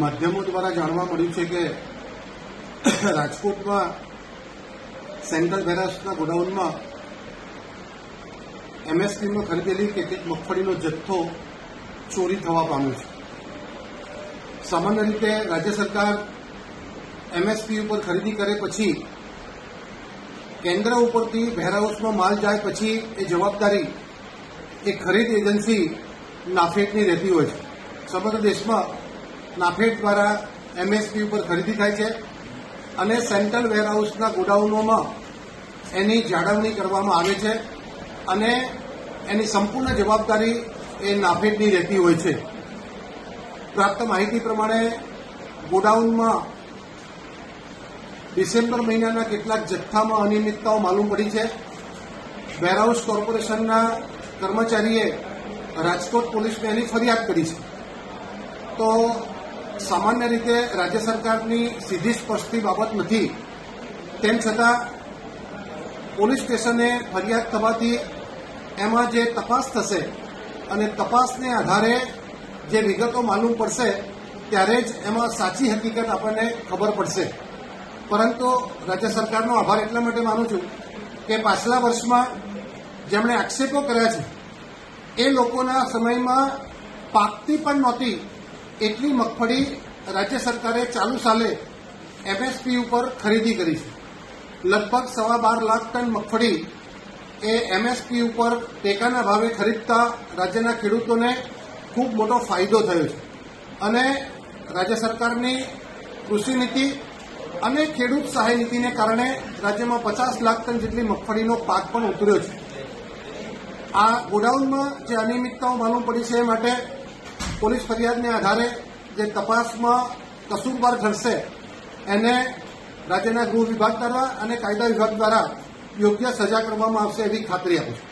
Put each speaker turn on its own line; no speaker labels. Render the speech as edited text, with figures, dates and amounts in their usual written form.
માધ્યમો દ્વારા જાણવા મળ્યું છે કે રાજકોટમાં સેન્ટ્રલ વેરહાઉસના ગોડાઉનમાં એમએસપીમાં ખરીદેલી કેટલીક મગફળીનો જથ્થો ચોરી થવા પામ્યો છે. સામાન્ય રીતે રાજ્ય સરકાર એમએસપી ઉપર ખરીદી કરે પછી કેન્દ્ર ઉપરથી વેરહાઉસમાં માલ જાય પછી એ જવાબદારી એ ખરીદ એજન્સી નાફેડની રહેતી હોય છે. સમગ્ર દેશમાં નાફેડ દ્વારા એમએસપી ઉપર ખરીદી થાય છે અને સેન્ટ્રલ વેરહાઉસના ગોડાઉનોમાં એની જાળવણી કરવામાં આવે છે અને એની સંપૂર્ણ જવાબદારી એ નાફેડની રહેતી હોય છે. પ્રાપ્ત માહિતી પ્રમાણે ગોડાઉનમાં ડિસેમ્બર મહિનાના કેટલાક જથ્થામાં અનિયમિતતાઓ માલુમ પડી છે. વેરહાઉસ કોર્પોરેશનના કર્મચારીએ રાજકોટ પોલીસને એની ફરિયાદ કરી છે. તો સામાન્ય રીતે રાજ્ય સરકારની સીધી સ્પષ્ટની બાબત નથી, તેમ છતાં પોલીસ સ્ટેશને ફરિયાદ થવાથી એમાં જે તપાસ થશે અને તપાસને આધારે જે વિગતો માલુમ પડશે ત્યારે જ એમાં સાચી હકીકત આપણને ખબર પડશે. પરંતુ રાજ્ય સરકારનો આભાર એટલા માટે માનું છું કે પાછલા વર્ષમાં જેમણે આક્ષેપો કર્યા છે એ લોકોના સમયમાં પાકતી પણ નહોતી એટલી મગફળી રાજ્ય સરકારે ચાલુ સાલે એમએસપી ઉપર ખરીદી કરી છે. લગભગ 12.5 લાખ ટન મગફળી એ એમએસપી ઉપર ટેકાના ભાવે ખરીદતા રાજ્યના ખેડૂતોને ખૂબ મોટો ફાયદો થયો છે અને રાજ્ય સરકારની કૃષિ નીતિ અને ખેડૂત સહાય નીતિને કારણે રાજ્યમાં 50 લાખ ટન જેટલી મગફળીનો પાક પણ ઉતર્યો છે. આ ગોડાઉનમાં જે અનિયમિતતાઓ માલુમ પડી છે એ માટે પોલીસ ફરિયાદને આધારે જે તપાસમાં કસૂરવાર ઠરશે એને રાજ્યના ગૃહ વિભાગ દ્વારા અને કાયદા વિભાગ દ્વારા યોગ્ય સજા કરવામાં આવશે એવી ખાતરી આપું છું.